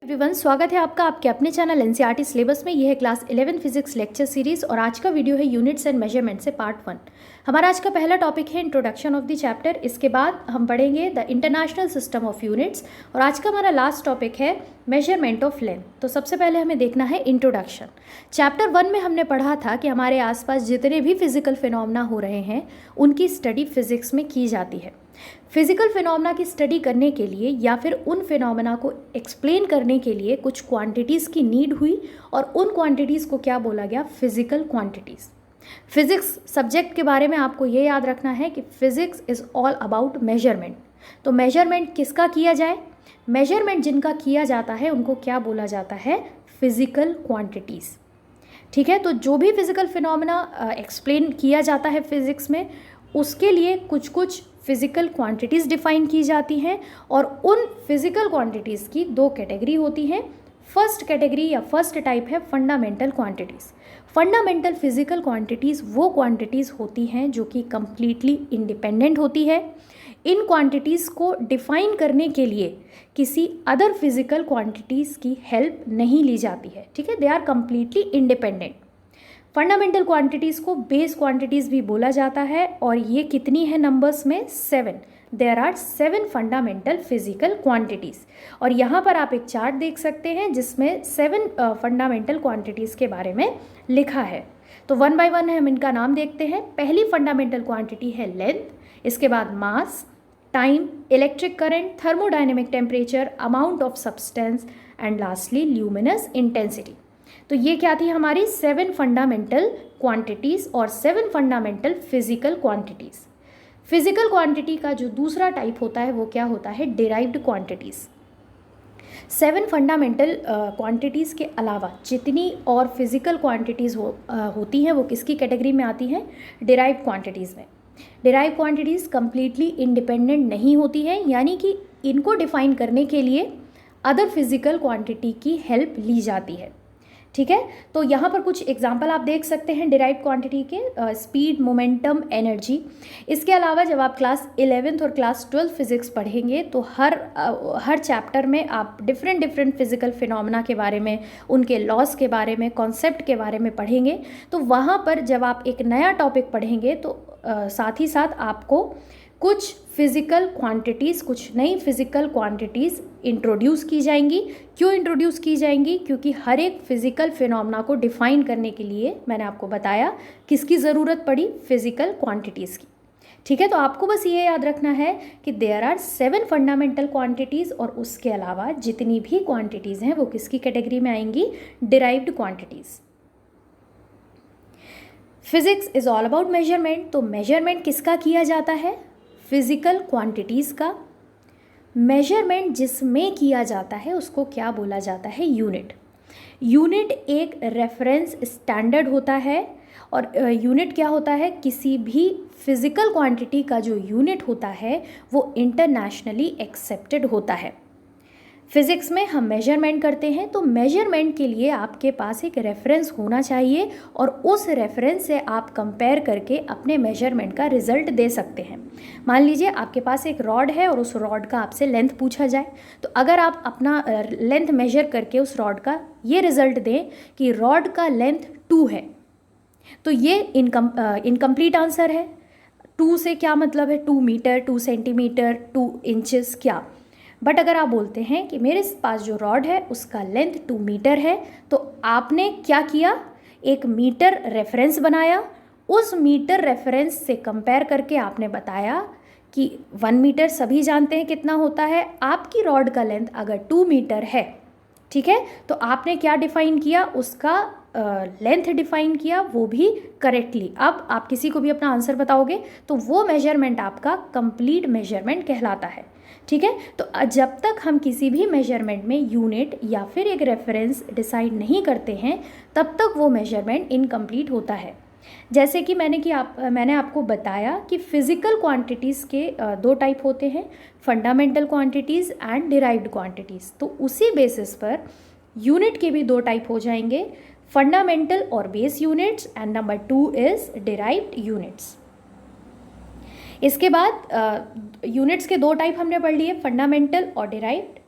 Everyone, स्वागत है आपका आपके अपने चैनल एनसीईआरटी सिलेबस में। यह है क्लास 11 फिजिक्स लेक्चर सीरीज और आज का वीडियो है यूनिट्स एंड मेजरमेंट से पार्ट 1। हमारा आज का पहला टॉपिक है इंट्रोडक्शन ऑफ द चैप्टर। इसके बाद हम पढ़ेंगे the international system of units और आज का हमारा लास्ट टॉपिक है मेजरमेंट ऑफ लेंथ। तो सबसे पहले हमें देखना है इंट्रोडक्शन। चैप्टर 1 में हमने पढ़ा था कि हमारे आसपास जितने भी फिजिकल फिनोमेना हो रहे हैं उनकी स्टडी फिजिक्स में की जाती है। फिजिकल फिनोमेना की स्टडी करने के लिए या फिर उन फिनोमेना को एक्सप्लेन करने के लिए कुछ क्वांटिटीज़ की नीड हुई और उन क्वांटिटीज़ को क्या बोला गया? Physical quantities. फिजिक्स सब्जेक्ट के बारे में आपको ये याद रखना है कि physics is all about measurement. तो मेजरमेंट किसका किया जाए? मेजरमेंट जिनका किया जाता है उनको क्या बोला जाता है? Physical quantities. ठीक है, तो जो भी फिजिकल फिनोमेना एक्सप्लेन किया जाता है फिजिक्स में उसके लिए कुछ कुछ फिज़िकल क्वांटिटीज़ डिफ़ाइन की जाती हैं और उन फिज़िकल क्वांटिटीज़ की दो कैटेगरी होती हैं। फर्स्ट कैटेगरी या फर्स्ट टाइप है fundamental quantities. Fundamental physical quantities वो क्वांटिटीज़ होती हैं जो कि कम्प्लीटली इंडिपेंडेंट होती है। इन क्वांटिटीज़ को डिफ़ाइन करने के लिए किसी अदर फिज़िकल क्वांटिटीज़ की हेल्प नहीं ली जाती है। ठीक है, they are completely independent. Fundamental quantities को बेस क्वांटिटीज़ भी बोला जाता है और ये कितनी है नंबर्स में? 7। There are 7 fundamental physical quantities. और यहाँ पर आप एक चार्ट देख सकते हैं जिसमें 7 फंडामेंटल क्वांटिटीज़ के बारे में लिखा है। तो वन बाय वन हम इनका नाम देखते हैं। पहली फंडामेंटल क्वांटिटी है लेंथ, इसके बाद mass, time, electric current, thermodynamic temperature, amount of substance and lastly luminous intensity. तो ये क्या थी? हमारी 7 फंडामेंटल क्वांटिटीज़ और 7 fundamental physical quantities. Physical quantity का जो दूसरा टाइप होता है वो क्या होता है? Derived quantities. 7 फंडामेंटल क्वांटिटीज़ के अलावा जितनी और फिजिकल क्वांटिटीज़ होती हैं वो किसकी कैटेगरी में आती हैं? डिराइव्ड क्वांटिटीज़ में। डिराइव्ड क्वांटिटीज़ कम्प्लीटली इंडिपेंडेंट नहीं होती हैं, यानी कि इनको डिफ़ाइन करने के लिए अदर फिजिकल क्वांटिटी की हेल्प ली जाती है। ठीक है, तो यहाँ पर कुछ एग्जाम्पल आप देख सकते हैं डिराइव्ड क्वांटिटी के। Speed, momentum, energy. इसके अलावा जब आप क्लास 11th और क्लास 12th फिजिक्स पढ़ेंगे तो हर चैप्टर में आप डिफरेंट फिजिकल फिनोमेना के बारे में, उनके लॉस के बारे में, कॉन्सेप्ट के बारे में पढ़ेंगे। तो वहाँ पर जब आप एक नया टॉपिक पढ़ेंगे तो साथ ही साथ आपको कुछ फिज़िकल क्वांटिटीज़, कुछ नई फिज़िकल क्वांटिटीज़ इंट्रोड्यूस की जाएंगी। क्यों इंट्रोड्यूस की जाएंगी? क्योंकि हर एक फिज़िकल फिनोमेना को डिफ़ाइन करने के लिए मैंने आपको बताया किसकी ज़रूरत पड़ी? फिज़िकल क्वांटिटीज़ की। ठीक है, तो आपको बस ये याद रखना है कि देयर आर 7 फंडामेंटल क्वांटिटीज़ और उसके अलावा जितनी भी क्वांटिटीज़ हैं वो किसकी कैटेगरी में आएंगी? Derived quantities. Physics is all about measurement. तो मेजरमेंट किसका किया जाता है? फिज़िकल क्वांटिटीज़ का। मेजरमेंट जिसमें किया जाता है उसको क्या बोला जाता है? यूनिट। यूनिट एक रेफरेंस स्टैंडर्ड होता है और यूनिट क्या होता है? किसी भी फिज़िकल क्वांटिटी का जो यूनिट होता है वो इंटरनेशनली एक्सेप्टेड होता है। फिज़िक्स में हम मेजरमेंट करते हैं तो मेजरमेंट के लिए आपके पास एक रेफरेंस होना चाहिए और उस रेफरेंस से आप कंपेयर करके अपने मेजरमेंट का रिज़ल्ट दे सकते हैं। मान लीजिए आपके पास एक रॉड है और उस रॉड का आपसे लेंथ पूछा जाए, तो अगर आप अपना लेंथ मेजर करके उस रॉड का ये रिज़ल्ट दें कि रॉड का लेंथ 2 है, तो ये इनकम्प्लीट आंसर है। 2 से क्या मतलब है? 2 मीटर, 2 सेंटीमीटर, 2 इंचेस क्या? बट अगर आप बोलते हैं कि मेरे पास जो रॉड है उसका लेंथ 2 मीटर है, तो आपने क्या किया? एक मीटर रेफरेंस बनाया। उस मीटर रेफरेंस से कंपेयर करके आपने बताया कि 1 मीटर सभी जानते हैं कितना होता है। आपकी रॉड का लेंथ अगर 2 मीटर है, ठीक है, तो आपने क्या डिफ़ाइन किया? उसका लेंथ डिफ़ाइन किया, वो भी करेक्टली। अब आप किसी को भी अपना आंसर बताओगे तो वो मेजरमेंट आपका कंप्लीट मेजरमेंट कहलाता है। ठीक है, तो जब तक हम किसी भी मेजरमेंट में यूनिट या फिर एक रेफरेंस डिसाइड नहीं करते हैं तब तक वो मेजरमेंट इनकम्प्लीट होता है। जैसे कि मैंने आपको बताया कि फिज़िकल क्वांटिटीज़ के 2 टाइप होते हैं, fundamental quantities and derived quantities. तो उसी बेसिस पर यूनिट के भी 2 टाइप हो जाएंगे, फंडामेंटल और base units, and number 2 is derived units. इसके बाद यूनिट्स के 2 टाइप हमने पढ़ लिए, फंडामेंटल और डिराइव्ड।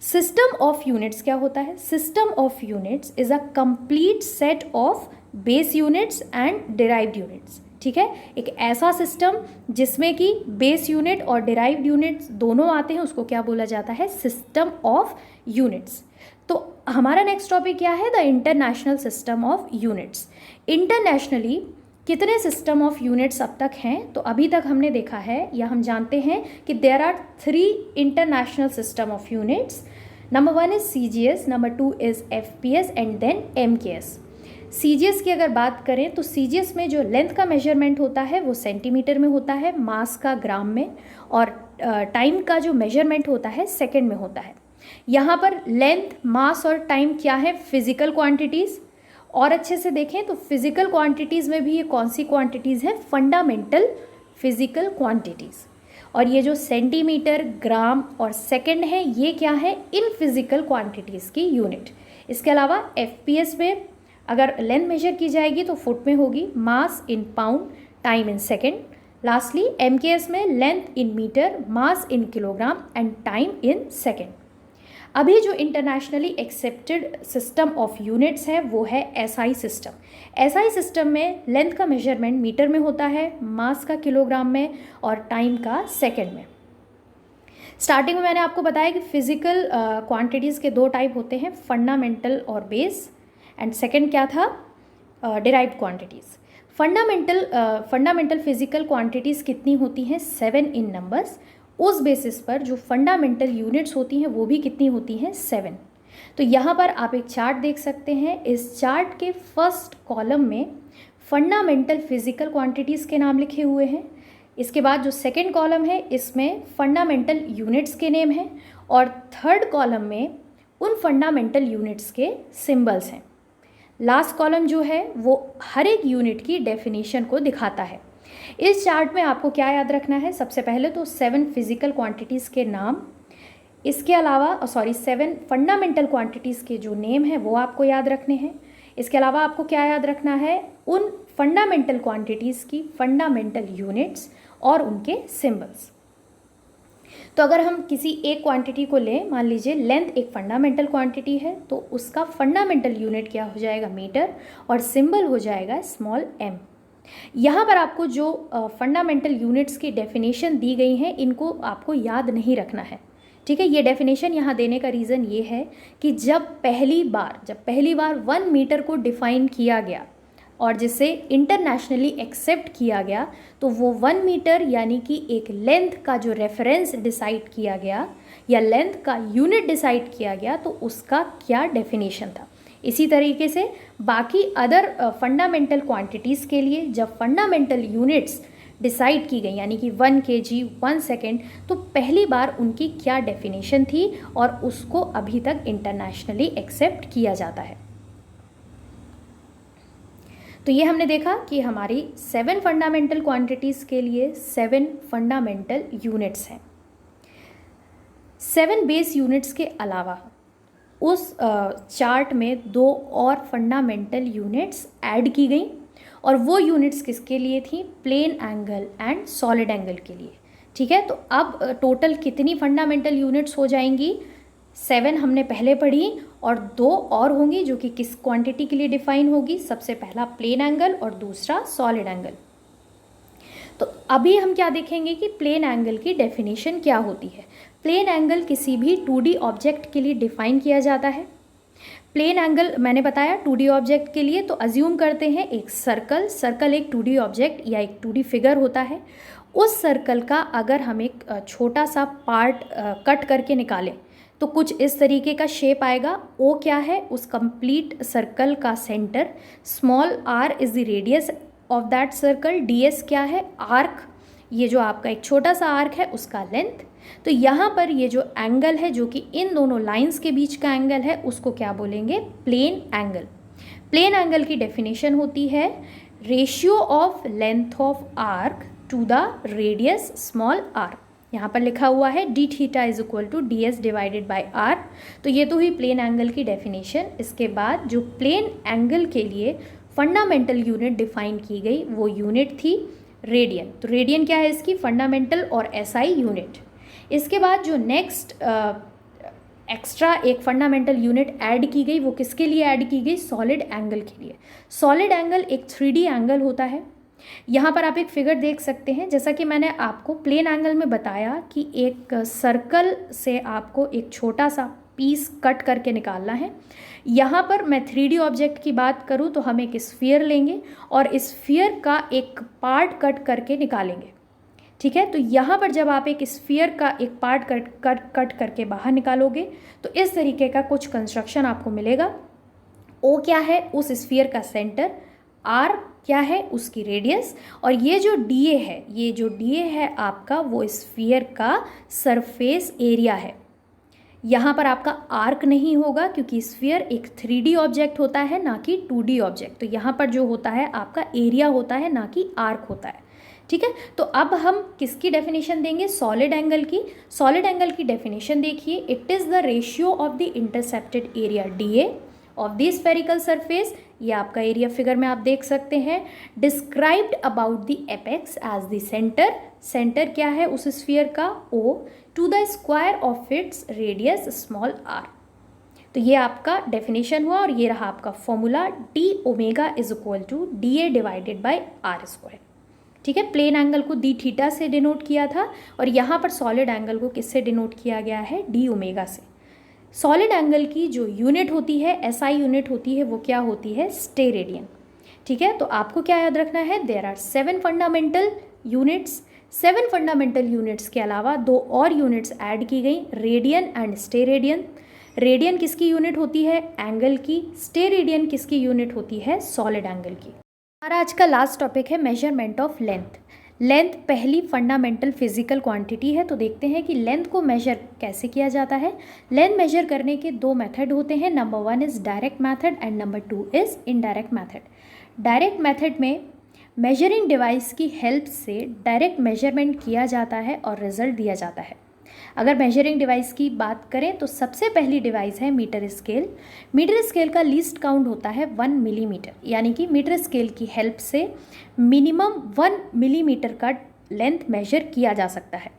सिस्टम ऑफ यूनिट्स क्या होता है? System of units is a complete set of base units and derived units. ठीक है, एक ऐसा सिस्टम जिसमें कि बेस यूनिट और डिराइव्ड यूनिट्स दोनों आते हैं, उसको क्या बोला जाता है? System of units. तो हमारा नेक्स्ट टॉपिक क्या है? The international system of units. Internationally कितने सिस्टम ऑफ यूनिट्स अब तक हैं? तो अभी तक हमने देखा है या हम जानते हैं कि there are 3 international system of units. Number 1 is CGS, number 2 is FPS and then MKS। CGS की अगर बात करें तो CGS में जो लेंथ का मेजरमेंट होता है वो सेंटीमीटर में होता है, मास का ग्राम में, और टाइम का जो मेजरमेंट होता है सेकंड में होता है। यहाँ पर लेंथ, मास और टाइम क्या है? Physical quantities. और अच्छे से देखें तो फिजिकल क्वांटिटीज़ में भी ये कौन सी क्वांटिटीज़ है? Fundamental physical quantities. और ये जो सेंटीमीटर, ग्राम और सेकंड है, ये क्या है? इन फिजिकल क्वांटिटीज़ की यूनिट। इसके अलावा FPS में अगर लेंथ मेजर की जाएगी तो फुट में होगी, mass in pound, time in second. Lastly MKS में length in metre, mass in kilogram and time in second. अभी जो internationally accepted system of units है वो है SI सिस्टम। SI सिस्टम में लेंथ का मेजरमेंट मीटर में होता है, मास का किलोग्राम में और टाइम का सेकेंड में। स्टार्टिंग में मैंने आपको बताया कि फिजिकल क्वांटिटीज़ के 2 टाइप होते हैं, फंडामेंटल और बेस, एंड सेकेंड क्या था? Derived quantities. Fundamental physical quantities कितनी होती हैं? 7 इन नंबर्स। उस बेसिस पर जो फंडामेंटल यूनिट्स होती हैं वो भी कितनी होती हैं? 7। तो यहाँ पर आप एक चार्ट देख सकते हैं। इस चार्ट के फर्स्ट कॉलम में फंडामेंटल फिजिकल क्वांटिटीज़ के नाम लिखे हुए हैं। इसके बाद जो सेकेंड कॉलम है इसमें फंडामेंटल यूनिट्स के नेम हैं, और थर्ड कॉलम में उन फंडामेंटल यूनिट्स के सिंबल्स हैं। लास्ट कॉलम जो है वो हर एक यूनिट की डेफिनेशन को दिखाता है। इस चार्ट में आपको क्या याद रखना है? सबसे पहले तो 7 फिजिकल क्वांटिटीज़ के नाम, इसके अलावा 7 फंडामेंटल क्वांटिटीज़ के जो नेम है वो आपको याद रखने हैं। इसके अलावा आपको क्या याद रखना है? उन फंडामेंटल क्वांटिटीज़ की फंडामेंटल यूनिट्स और उनके सिंबल्स। तो अगर हम किसी एक क्वांटिटी को लें, मान लीजिए लेंथ एक फंडामेंटल क्वांटिटी है, तो उसका फंडामेंटल यूनिट क्या हो जाएगा? मीटर, और सिंबल हो जाएगा स्मॉल m। यहाँ पर आपको जो फंडामेंटल यूनिट्स की डेफिनेशन दी गई हैं इनको आपको याद नहीं रखना है। ठीक है, ये डेफिनेशन यहाँ देने का रीज़न ये है कि जब पहली बार 1 मीटर को डिफ़ाइन किया गया और जिसे इंटरनेशनली एक्सेप्ट किया गया, तो वो 1 मीटर यानी कि एक लेंथ का जो रेफरेंस डिसाइड किया गया या लेंथ का यूनिट डिसाइड किया गया, तो उसका क्या डेफिनेशन था। इसी तरीके से बाकी अदर फंडामेंटल क्वांटिटीज़ के लिए जब फंडामेंटल यूनिट्स डिसाइड की गई यानी कि 1 kg 1 सेकेंड, तो पहली बार उनकी क्या डेफिनेशन थी और उसको अभी तक इंटरनेशनली एक्सेप्ट किया जाता है। तो ये हमने देखा कि हमारी 7 फंडामेंटल क्वांटिटीज़ के लिए 7 फंडामेंटल यूनिट्स हैं। 7 बेस यूनिट्स के अलावा उस चार्ट में 2 और फंडामेंटल यूनिट्स ऐड की गई, और वो यूनिट्स किसके लिए थी? Plane angle and solid angle के लिए। ठीक है, तो अब टोटल कितनी फंडामेंटल यूनिट्स हो जाएंगी? 7 हमने पहले पढ़ी और 2 और होंगी जो कि किस क्वांटिटी के लिए डिफाइन होगी? सबसे पहला प्लेन एंगल और दूसरा सॉलिड एंगल। तो अभी हम क्या देखेंगे कि प्लेन एंगल की डेफिनेशन क्या होती है। प्लेन एंगल किसी भी 2D ऑब्जेक्ट के लिए डिफाइन किया जाता है। प्लेन एंगल मैंने बताया 2D ऑब्जेक्ट के लिए, तो अज्यूम करते हैं एक सर्कल एक 2D ऑब्जेक्ट या एक 2D फिगर होता है। उस सर्कल का अगर हम एक छोटा सा पार्ट कट करके निकालें तो कुछ इस तरीके का शेप आएगा। ओ क्या है? उस कंप्लीट सर्कल का centre. Small r is the radius of that circle. ds क्या है? आर्क, ये जो आपका एक छोटा सा आर्क है उसका लेंथ। तो यहाँ पर ये जो एंगल है जो कि इन दोनों लाइंस के बीच का एंगल है उसको क्या बोलेंगे? Plane angle. प्लेन एंगल की डेफिनेशन होती है ratio of length of arc to the radius small r। यहाँ पर लिखा हुआ है d theta is equal to ds divided by r। तो ये तो हुई प्लेन एंगल की डेफिनेशन। इसके बाद जो प्लेन एंगल के लिए फंडामेंटल यूनिट डिफाइन की गई वो यूनिट थी रेडियन। तो रेडियन क्या है? इसकी फंडामेंटल और SI यूनिट। इसके बाद जो नेक्स्ट एक्स्ट्रा एक फंडामेंटल यूनिट ऐड की गई। वो किसके लिए ऐड की गई? सॉलिड एंगल के लिए। सॉलिड एंगल एक 3D एंगल होता है। यहाँ पर आप एक फिगर देख सकते हैं, जैसा कि मैंने आपको प्लेन एंगल में बताया कि एक सर्कल से आपको एक छोटा सा पीस कट करके निकालना है। यहाँ पर मैं 3D ऑब्जेक्ट की बात करूँ तो हम एक स्फीयर लेंगे और इस स्फीयर का एक पार्ट कट करके निकालेंगे। ठीक है, तो यहाँ पर जब आप एक स्फीयर का एक पार्ट कट करके बाहर निकालोगे तो इस तरीके का कुछ कंस्ट्रक्शन आपको मिलेगा। ओ क्या है? उस स्फीयर का सेंटर, आर क्या है? उसकी रेडियस, और ये जो डीए है, ये जो डीए है आपका वो स्फीयर का सरफेस एरिया है। यहाँ पर आपका आर्क नहीं होगा क्योंकि स्फीयर एक 3D ऑब्जेक्ट होता है, ना कि 2D ऑब्जेक्ट। तो यहाँ पर जो होता है आपका एरिया होता है, ना कि आर्क होता है। ठीक है, तो अब हम किसकी डेफिनेशन देंगे? सॉलिड एंगल की। सॉलिड एंगल की डेफिनेशन देखिए, it is the ratio of the intercepted area dA of the spherical surface, ये आपका एरिया फिगर में आप देख सकते हैं, described about the apex as the centre. Centre क्या है उस स्फीयर का? O, to the square of its radius small r. तो ये आपका डेफिनेशन हुआ और ये रहा आपका formula, d omega is equal to D A divided by R square. ठीक है, प्लेन एंगल को डी थीटा से डिनोट किया था और यहाँ पर सॉलिड एंगल को किससे डिनोट किया गया है? डी ओमेगा से। सॉलिड एंगल की जो यूनिट होती है, एसआई यूनिट होती है, वो क्या होती है? स्टेरेडियन। ठीक है, तो आपको क्या याद रखना है? There are 7 fundamental units. 7 fundamental units के अलावा 2 और यूनिट्स ऐड की गई, रेडियन एंड स्टेरेडियन। रेडियन किसकी यूनिट होती है? एंगल की। स्टेरेडियन किसकी यूनिट होती है? सॉलिड एंगल की। हमारा आज का लास्ट टॉपिक है मेजरमेंट ऑफ लेंथ। लेंथ पहली फंडामेंटल फिजिकल क्वांटिटी है, तो देखते हैं कि लेंथ को मेजर कैसे किया जाता है। लेंथ मेजर करने के 2 मेथड होते हैं। Number 1 is direct method and number 2 is indirect method. Direct method में मेजरिंग डिवाइस की हेल्प से डायरेक्ट मेजरमेंट किया जाता है और रिजल्ट दिया जाता है। अगर मेजरिंग डिवाइस की बात करें तो सबसे पहली डिवाइस है मीटर स्केल। मीटर स्केल का लीस्ट काउंट होता है 1 मिलीमीटर, यानी कि मीटर स्केल की हेल्प से मिनिमम 1 मिलीमीटर का लेंथ मेजर किया जा सकता है।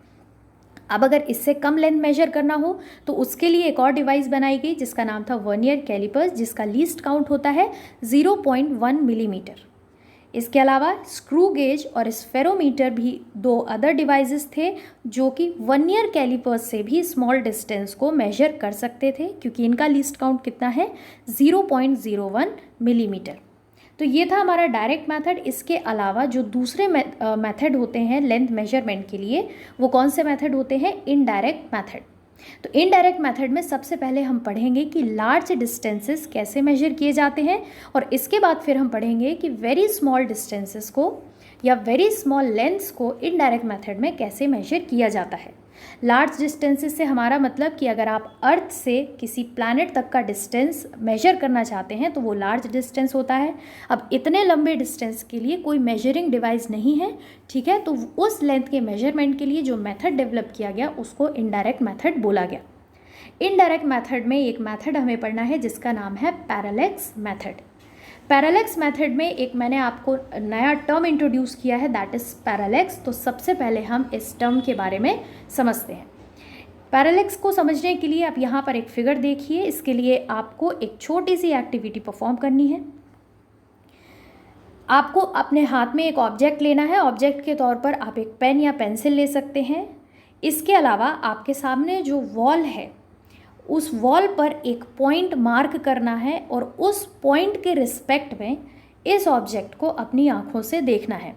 अब अगर इससे कम लेंथ मेजर करना हो तो उसके लिए एक और डिवाइस बनाई गई जिसका नाम था वर्नियर कैलिपर्स, जिसका लीस्ट काउंट होता है 0.1 मिलीमीटर। इसके अलावा स्क्रू गेज और स्फेरोमीटर भी 2 अदर डिवाइसेस थे जो कि वर्नियर कैलिपर्स से भी स्मॉल डिस्टेंस को मेजर कर सकते थे, क्योंकि इनका लीस्ट काउंट कितना है? 0.01 मिलीमीटर। तो ये था हमारा डायरेक्ट मेथड। इसके अलावा जो दूसरे मेथड होते हैं लेंथ मेजरमेंट के लिए, वो कौन से मेथड होते हैं? Indirect method. तो इनडायरेक्ट मेथड में सबसे पहले हम पढ़ेंगे कि लार्ज डिस्टेंसेस कैसे मेजर किए जाते हैं, और इसके बाद फिर हम पढ़ेंगे कि वेरी स्मॉल डिस्टेंसेस को या वेरी स्मॉल लेंथ्स को इनडायरेक्ट मेथड में कैसे मेजर किया जाता है। लार्ज डिस्टेंसेस से हमारा मतलब कि अगर आप अर्थ से किसी प्लैनेट तक का डिस्टेंस मेजर करना चाहते हैं तो वो लार्ज डिस्टेंस होता है। अब इतने लंबे डिस्टेंस के लिए कोई मेजरिंग डिवाइस नहीं है, ठीक है, तो उस लेंथ के मेजरमेंट के लिए जो मेथड डेवलप किया गया उसको इनडायरेक्ट मेथड बोला गया। इनडायरेक्ट मेथड में एक मेथड हमें पढ़ना है जिसका नाम है पैरेलैक्स मेथड। पैरेलैक्स मेथड में एक मैंने आपको नया टर्म इंट्रोड्यूस किया है, दैट इज़ पैरेलैक्स। तो सबसे पहले हम इस टर्म के बारे में समझते हैं। पैरेलैक्स को समझने के लिए आप यहाँ पर एक फिगर देखिए। इसके लिए आपको एक छोटी सी एक्टिविटी परफॉर्म करनी है। आपको अपने हाथ में एक ऑब्जेक्ट लेना है। ऑब्जेक्ट के तौर पर आप एक पेन या पेंसिल ले सकते हैं। इसके अलावा आपके सामने जो वॉल है उस वॉल पर एक पॉइंट मार्क करना है और उस पॉइंट के रिस्पेक्ट में इस ऑब्जेक्ट को अपनी आँखों से देखना है।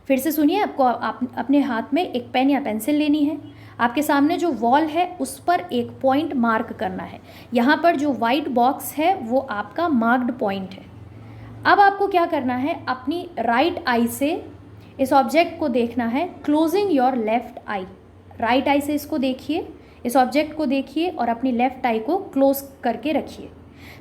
फिर से सुनिए, आपको अपने हाथ में एक पेन या पेंसिल लेनी है। आपके सामने जो वॉल है उस पर एक पॉइंट मार्क करना है। यहाँ पर जो वाइट बॉक्स है वो आपका मार्क्ड पॉइंट है। अब आपको क्या करना है? अपनी राइट आई से इस ऑब्जेक्ट को देखना है, closing your left I. Right I से इसको देखिए, इस ऑब्जेक्ट को देखिए और अपनी लेफ्ट आई को क्लोज करके रखिए।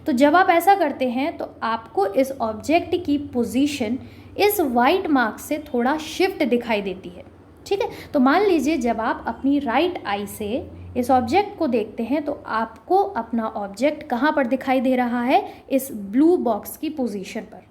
तो जब आप ऐसा करते हैं तो आपको इस ऑब्जेक्ट की पोजीशन इस वाइट मार्क से थोड़ा शिफ्ट दिखाई देती है, ठीक है। तो मान लीजिए जब आप अपनी राइट आई से इस ऑब्जेक्ट को देखते हैं तो आपको अपना ऑब्जेक्ट कहाँ पर दिखाई दे रहा है? इस ब्लू बॉक्स की पोजीशन पर।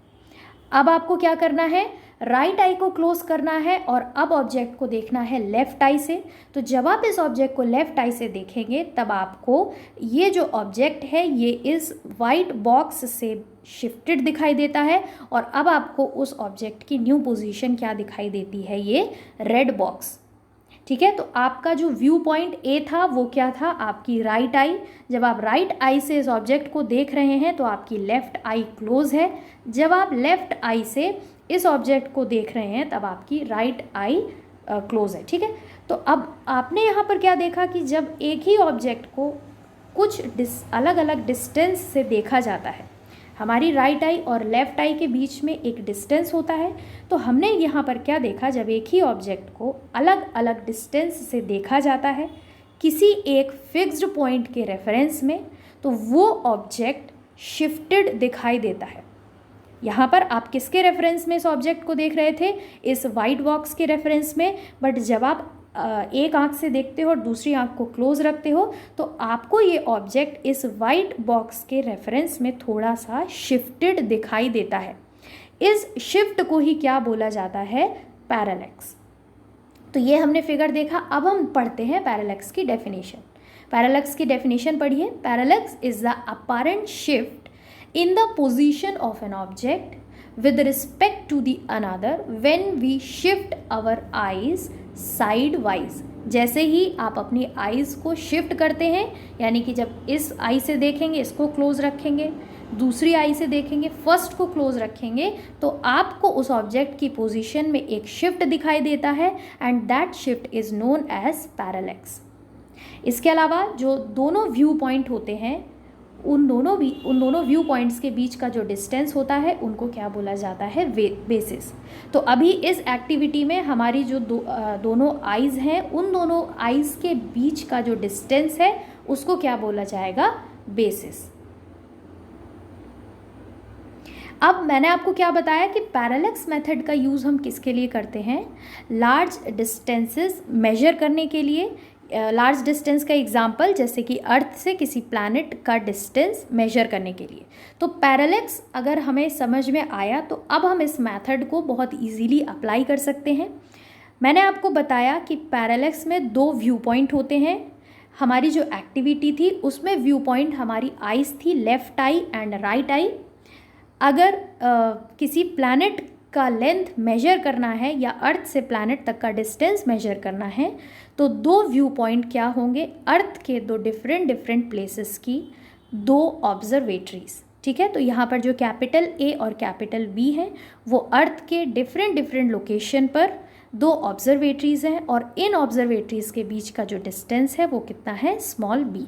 अब आपको क्या करना है? राइट आई को क्लोज करना है और अब ऑब्जेक्ट को देखना है लेफ्ट आई से। तो जब आप इस ऑब्जेक्ट को लेफ्ट आई से देखेंगे तब आपको ये जो ऑब्जेक्ट है ये इस वाइट बॉक्स से शिफ्टेड दिखाई देता है और अब आपको उस ऑब्जेक्ट की न्यू पोजीशन क्या दिखाई देती है, ये रेड बॉक्स। ठीक है, तो आपका जो व्यू पॉइंट ए था वो क्या था, आपकी राइट आई। जब आप राइट आई से इस ऑब्जेक्ट को देख रहे हैं तो आपकी लेफ्ट आई क्लोज है। जब आप लेफ्ट आई से इस ऑब्जेक्ट को देख रहे हैं तब आपकी राइट आई क्लोज है। ठीक है, तो अब आपने यहाँ पर क्या देखा कि जब एक ही ऑब्जेक्ट को कुछ अलग अलग डिस्टेंस से देखा जाता है, हमारी राइट आई और लेफ्ट आई के बीच में एक डिस्टेंस होता है। तो हमने यहाँ पर क्या देखा, जब एक ही ऑब्जेक्ट को अलग अलग डिस्टेंस से देखा जाता है किसी एक फिक्स्ड पॉइंट के रेफरेंस में, तो वो ऑब्जेक्ट शिफ्टेड दिखाई देता है। यहाँ पर आप किसके रेफरेंस में इस ऑब्जेक्ट को देख रहे थे, इस वाइट बॉक्स के रेफरेंस में। बट जब आप एक आंख से देखते हो और दूसरी आंख को क्लोज रखते हो तो आपको ये ऑब्जेक्ट इस वाइट बॉक्स के रेफरेंस में थोड़ा सा शिफ्टेड दिखाई देता है। इस शिफ्ट को ही क्या बोला जाता है, पैरेलैक्स। तो ये हमने फिगर देखा। अब हम पढ़ते हैं पैरेलैक्स की डेफिनेशन। पैरेलैक्स की डेफिनेशन पढ़िए। Parallax is the apparent shift in the position of an object with respect to the another when we shift our eyes sidewise। जैसे ही आप अपनी आईज को शिफ्ट करते हैं, यानी कि जब इस आई से देखेंगे इसको क्लोज रखेंगे, दूसरी आई से देखेंगे फर्स्ट को क्लोज रखेंगे, तो आपको उस ऑब्जेक्ट की पोजीशन में एक शिफ्ट दिखाई देता है and that shift is known as parallax. इसके अलावा जो दोनों व्यू पॉइंट होते हैं उन दोनों व्यू पॉइंट्स के बीच का जो डिस्टेंस होता है उनको क्या बोला जाता है, बेसिस। तो अभी इस एक्टिविटी में हमारी जो दोनों आइज़ हैं उन दोनों आइज़ के बीच का जो डिस्टेंस है उसको क्या बोला जाएगा, बेसिस। अब मैंने आपको क्या बताया कि पैरेलैक्स मेथड का यूज़ हम किसके लिए करते हैं, लार्ज डिस्टेंसेस मेजर करने के लिए। लार्ज डिस्टेंस का एग्जांपल जैसे कि अर्थ से किसी प्लैनेट का डिस्टेंस मेजर करने के लिए। तो पैरेलैक्स अगर हमें समझ में आया तो अब हम इस मेथड को बहुत इजीली अप्लाई कर सकते हैं। मैंने आपको बताया कि पैरेलैक्स में दो व्यू पॉइंट होते हैं। हमारी जो एक्टिविटी थी उसमें व्यू पॉइंट हमारी आइज़ थी, left I and right I. अगर किसी प्लैनेट का लेंथ मेजर करना है या अर्थ से प्लैनेट तक का डिस्टेंस मेजर करना है तो दो व्यू पॉइंट क्या होंगे, अर्थ के दो डिफरेंट प्लेसेस की दो ऑब्जर्वेटरीज। ठीक है, तो यहाँ पर जो कैपिटल ए और कैपिटल बी है वो अर्थ के डिफरेंट लोकेशन पर दो ऑब्जर्वेटरीज हैं और इन ऑब्जर्वेटरीज के बीच का जो डिस्टेंस है वो कितना है, स्मॉल बी।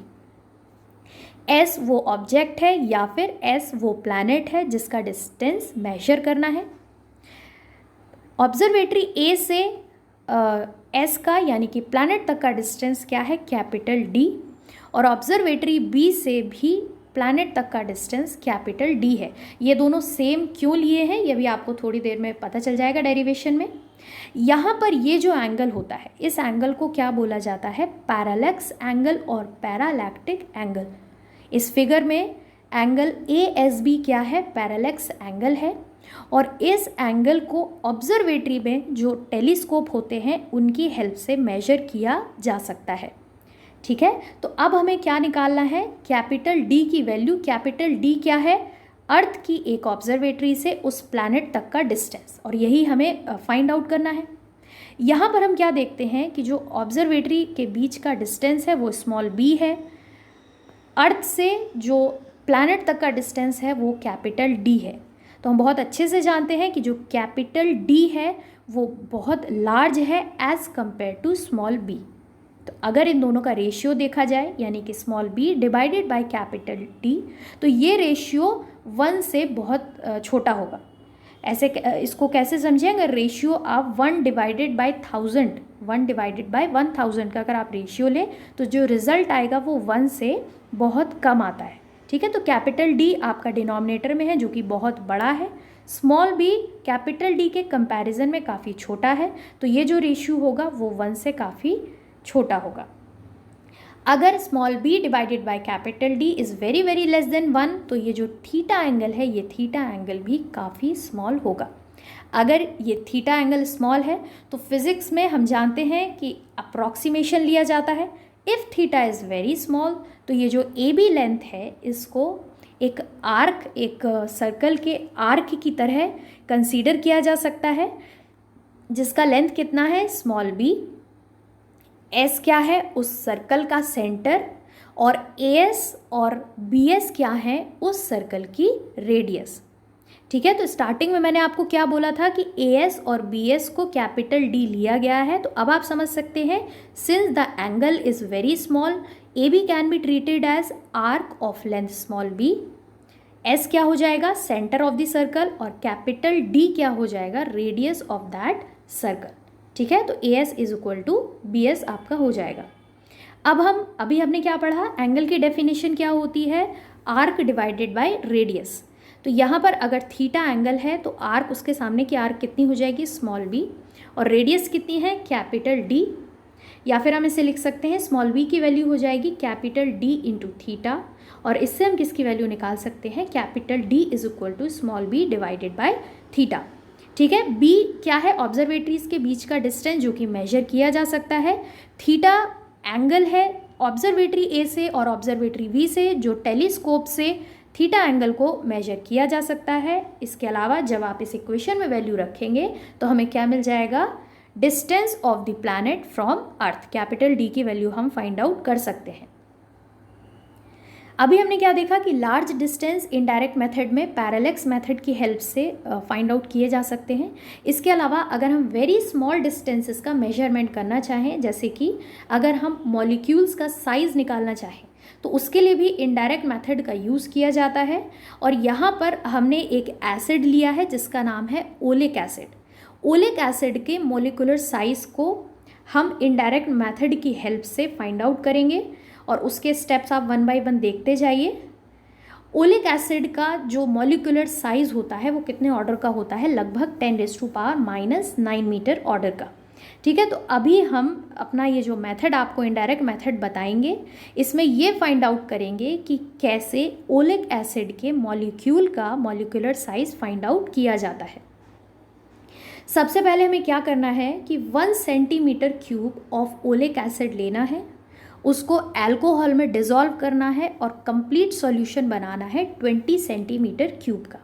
एस वो ऑब्जेक्ट है या फिर एस वो प्लैनेट है जिसका डिस्टेंस मेजर करना है। ऑब्जर्वेटरी ए से एस का यानी कि प्लैनेट तक का डिस्टेंस क्या है, कैपिटल डी। और ऑब्जर्वेटरी बी से भी प्लैनेट तक का डिस्टेंस कैपिटल डी है। ये दोनों सेम क्यों लिए हैं ये भी आपको थोड़ी देर में पता चल जाएगा डेरिवेशन में। यहाँ पर ये जो एंगल होता है इस एंगल को क्या बोला जाता है, पैरेलैक्स एंगल और पैरालैक्टिक एंगल। इस फिगर में एंगल ए एस बी क्या है, पैरेलैक्स एंगल है और इस एंगल को ऑब्जर्वेटरी में जो टेलीस्कोप होते हैं उनकी हेल्प से मेजर किया जा सकता है। ठीक है, तो अब हमें क्या निकालना है, कैपिटल डी की वैल्यू। कैपिटल डी क्या है, अर्थ की एक ऑब्जर्वेटरी से उस प्लैनेट तक का डिस्टेंस, और यही हमें फाइंड आउट करना है। यहाँ पर हम क्या देखते हैं कि जो ऑब्जर्वेटरी के बीच का डिस्टेंस है वो स्मॉल बी है, अर्थ से जो प्लैनेट तक का डिस्टेंस है वो कैपिटल डी है। तो हम बहुत अच्छे से जानते हैं कि जो कैपिटल डी है वो बहुत लार्ज है as compare to small B. तो अगर इन दोनों का रेशियो देखा जाए यानी कि small B divided by capital D, तो ये रेशियो 1 से बहुत छोटा होगा। ऐसे इसको कैसे समझें, अगर रेशियो आप 1 डिवाइडेड बाय 1000, 1 डिवाइडेड बाय 1000 का अगर आप रेशियो लें तो जो रिजल्ट आएगा वो 1 से बहुत कम आता है। ठीक है, तो कैपिटल डी आपका डिनोमिनेटर में है जो कि बहुत बड़ा है, स्मॉल बी कैपिटल डी के कंपैरिजन में काफ़ी छोटा है, तो ये जो रेशियो होगा वो 1 से काफ़ी छोटा होगा। अगर small B divided by capital D is very less than 1 तो ये जो थीटा एंगल है ये थीटा एंगल भी काफ़ी स्मॉल होगा। अगर ये थीटा एंगल स्मॉल है तो फिजिक्स में हम जानते हैं कि अप्रॉक्सीमेशन लिया जाता है। If theta is very small तो ये जो ए बी लेंथ है इसको एक आर्क, एक सर्कल के आर्क की तरह कंसीडर किया जा सकता है, जिसका लेंथ कितना है, स्मॉल बी। एस क्या है, उस सर्कल का सेंटर, और ए एस और बी एस क्या है, उस सर्कल की रेडियस। ठीक है, तो स्टार्टिंग में मैंने आपको क्या बोला था कि ए एस और बी एस को कैपिटल डी लिया गया है, तो अब आप समझ सकते हैं since the angle is very small A B can be treated as arc of length small B. S क्या हो जाएगा, सेंटर ऑफ द सर्कल, और कैपिटल डी क्या हो जाएगा, रेडियस ऑफ दैट सर्कल। ठीक है, तो A S is equal to B S आपका हो जाएगा। अब अभी हमने क्या पढ़ा, एंगल की डेफिनेशन क्या होती है, आर्क डिवाइडेड बाय रेडियस। तो यहाँ पर अगर थीटा एंगल है तो आर्क, उसके सामने की आर्क कितनी हो जाएगी, स्मॉल बी, और रेडियस कितनी है, कैपिटल डी, या फिर हम इसे लिख सकते हैं स्मॉल बी की वैल्यू हो जाएगी कैपिटल डी इंटू थीटा, और इससे हम किसकी वैल्यू निकाल सकते हैं, capital D is equal to small B divided by theta. ठीक है, बी क्या है, ऑब्जर्वेटरीज के बीच का डिस्टेंस जो कि मेजर किया जा सकता है। थीटा एंगल है ऑब्जर्वेटरी ए से और ऑब्जर्वेटरी बी से, जो टेलीस्कोप से थीटा एंगल को मेजर किया जा सकता है। इसके अलावा जब आप इस इक्वेशन में वैल्यू रखेंगे तो हमें क्या मिल जाएगा, distance of the planet from earth, capital D की वैल्यू हम फाइंड आउट कर सकते हैं। अभी हमने क्या देखा कि लार्ज डिस्टेंस इनडायरेक्ट मेथड में पैरेलैक्स मेथड की हेल्प से फाइंड आउट किए जा सकते हैं। इसके अलावा अगर हम वेरी स्मॉल डिस्टेंसेस का मेजरमेंट करना चाहें, जैसे कि अगर हम मॉलिक्यूल्स का साइज़ निकालना चाहें, तो उसके लिए भी इनडायरेक्ट मेथड का यूज़ किया जाता है। और यहाँ पर हमने एक एसिड लिया है जिसका नाम है ओलिक एसिड। ओलिक एसिड के मोलिकुलर साइज़ को हम इनडायरेक्ट मेथड की हेल्प से फाइंड आउट करेंगे, और उसके स्टेप्स आप 1 बाय 1 देखते जाइए। ओलिक एसिड का जो मॉलिक्यूलर साइज़ होता है वो कितने ऑर्डर का होता है, लगभग 10⁻⁹ मीटर ऑर्डर का। ठीक है, तो अभी हम अपना ये जो मेथड आपको इनडायरेक्ट मेथड बताएंगे, इसमें ये फाइंड आउट करेंगे कि कैसे ओलिक एसिड के मॉलिक्यूल का मॉलिक्यूलर साइज़ फाइंड आउट किया जाता है। सबसे पहले हमें क्या करना है कि 1 centimetre cube of oleic acid लेना है, उसको अल्कोहल में डिज़ोल्व करना है और कंप्लीट सॉल्यूशन बनाना है 20 सेंटीमीटर क्यूब का।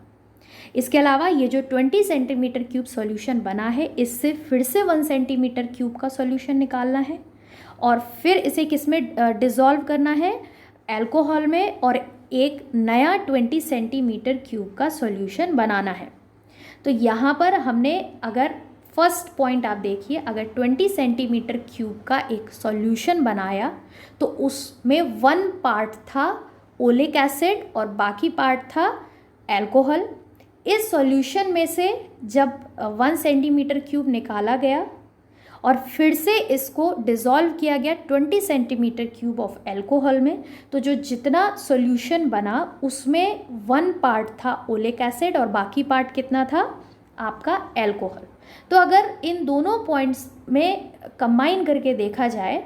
इसके अलावा ये जो 20 सेंटीमीटर क्यूब सॉल्यूशन बना है, इससे फिर से 1 सेंटीमीटर क्यूब का सॉल्यूशन निकालना है, और फिर इसे किस में डिज़ोल्व करना है, अल्कोहल में, और एक नया 20 सेंटीमीटर क्यूब का सॉल्यूशन बनाना है। तो यहाँ पर हमने, अगर फर्स्ट पॉइंट आप देखिए, अगर 20 सेंटीमीटर क्यूब का एक सॉल्यूशन बनाया तो उसमें 1 पार्ट था ओलिक एसिड और बाकी पार्ट था अल्कोहल। इस सॉल्यूशन में से जब 1 सेंटीमीटर क्यूब निकाला गया और फिर से इसको डिज़ोल्व किया गया 20 सेंटीमीटर क्यूब ऑफ अल्कोहल में, तो जो जितना सॉल्यूशन बना उसमें 1 पार्ट था ओलिक एसिड और बाकी पार्ट कितना था, आपका अल्कोहल। तो अगर इन दोनों पॉइंट्स में कंबाइन करके देखा जाए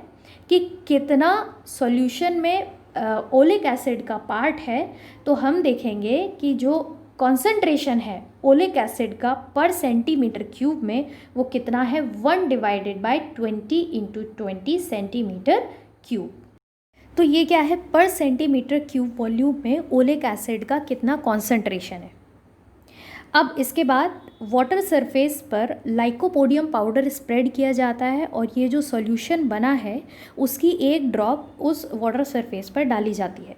कि कितना सॉल्यूशन में ओलिक एसिड का पार्ट है, तो हम देखेंगे कि जो कॉन्सेंट्रेशन है ओलिक एसिड का पर सेंटीमीटर क्यूब में वो कितना है, 1/20 × 20 सेंटीमीटर क्यूब। तो ये क्या है, पर सेंटीमीटर क्यूब वॉल्यूम में ओलिक एसिड का कितना कॉन्सेंट्रेशन है। अब इसके बाद वाटर सरफेस पर लाइकोपोडियम पाउडर स्प्रेड किया जाता है और ये जो सॉल्यूशन बना है उसकी एक ड्रॉप उस वाटर सरफेस पर डाली जाती है।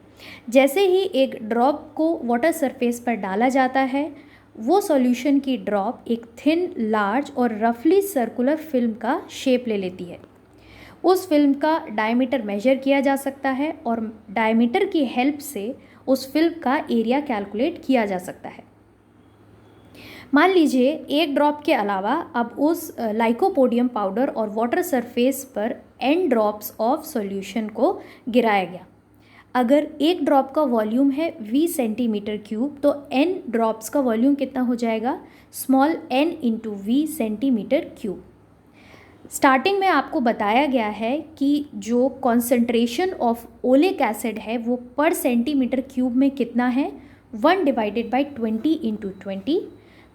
जैसे ही एक ड्रॉप को वाटर सरफेस पर डाला जाता है, वो सॉल्यूशन की ड्रॉप एक थिन, लार्ज और रफली सर्कुलर फिल्म का शेप ले लेती है। उस फिल्म का डायमीटर मेजर किया जा सकता है और डायमीटर की हेल्प से उस फिल्म का एरिया कैलकुलेट किया जा सकता है। मान लीजिए एक ड्रॉप के अलावा अब उस लाइकोपोडियम पाउडर और वाटर सरफेस पर n ड्रॉप्स ऑफ सॉल्यूशन को गिराया गया। अगर एक ड्रॉप का वॉल्यूम है 20 सेंटीमीटर क्यूब, तो n ड्रॉप्स का वॉल्यूम कितना हो जाएगा, small n × v centimetre cube. Starting में आपको बताया गया है कि जो कॉन्सेंट्रेशन ऑफ ओलिक एसिड है वो पर सेंटीमीटर क्यूब में कितना है, 1/20 × 20।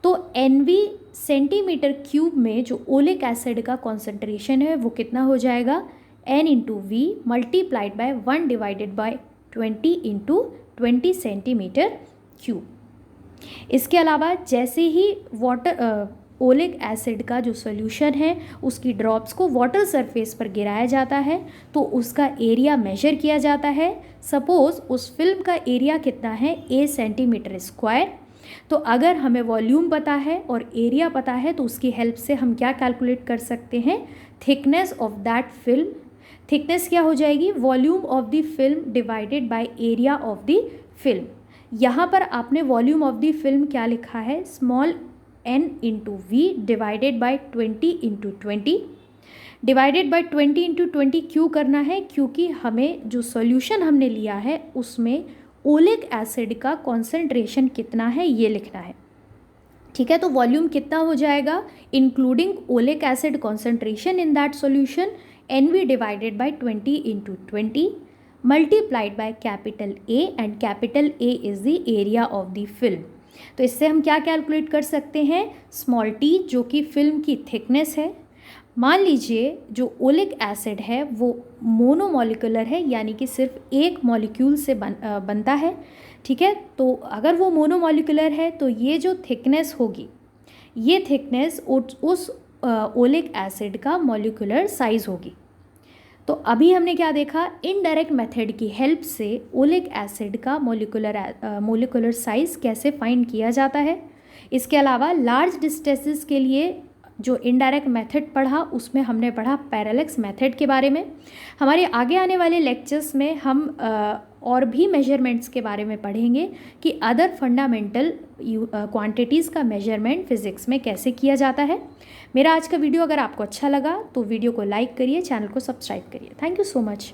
तो NV सेंटीमीटर क्यूब में जो ओलिक एसिड का कॉन्सेंट्रेशन है वो कितना हो जाएगा, N/V multiplied by 1 divided by 20 into 20 centimetre cube. इसके अलावा जैसे ही ओलिक एसिड का जो सॉल्यूशन है उसकी ड्रॉप्स को वाटर सरफेस पर गिराया जाता है तो उसका एरिया मेजर किया जाता है। सपोज़ उस फिल्म का एरिया कितना है, A सेंटीमीटर स्क्वायर। तो अगर हमें वॉल्यूम पता है और एरिया पता है तो उसकी हेल्प से हम क्या कैलकुलेट कर सकते हैं, thickness of that film. Thickness क्या हो जाएगी, volume of the film divided by area of the film. यहाँ पर आपने वॉल्यूम ऑफ द फिल्म क्या लिखा है, small N/V divided by 20 into 20 divided by 20 into 20 क्यों करना है, क्योंकि हमें जो सॉल्यूशन हमने लिया है उसमें ओलिक एसिड का कॉन्सेंट्रेशन कितना है ये लिखना है। ठीक है, तो वॉल्यूम कितना हो जाएगा, including oleic acid concentration in that solution, NV divided by 20 into 20 multiplied by capital A and capital A is the area of the film. तो इससे हम क्या कैलकुलेट कर सकते हैं, स्मॉल t जो कि फिल्म की थिकनेस है। मान लीजिए जो ओलिक एसिड है वो मोनोमॉलिक्यूलर है, यानी कि सिर्फ एक मॉलिक्यूल से बनता है। ठीक है, तो अगर वो मोनोमॉलिक्यूलर है तो ये जो थिकनेस होगी, ये थिकनेस उस ओलिक एसिड का मॉलिक्यूलर साइज होगी। तो अभी हमने क्या देखा, इनडायरेक्ट मेथड की हेल्प से ओलिक एसिड का मोलिकुलर साइज कैसे फाइंड किया जाता है। इसके अलावा लार्ज डिस्टेंसेस के लिए जो इनडायरेक्ट मेथड पढ़ा उसमें हमने पढ़ा पैरेलैक्स मेथड के बारे में। हमारे आगे आने वाले लेक्चर्स में हम और भी मेजरमेंट्स के बारे में पढ़ेंगे कि अदर फंडामेंटल क्वांटिटीज़ का मेजरमेंट फिज़िक्स में कैसे किया जाता है। मेरा आज का वीडियो अगर आपको अच्छा लगा तो वीडियो को लाइक करिए, चैनल को सब्सक्राइब करिए। Thank you so much.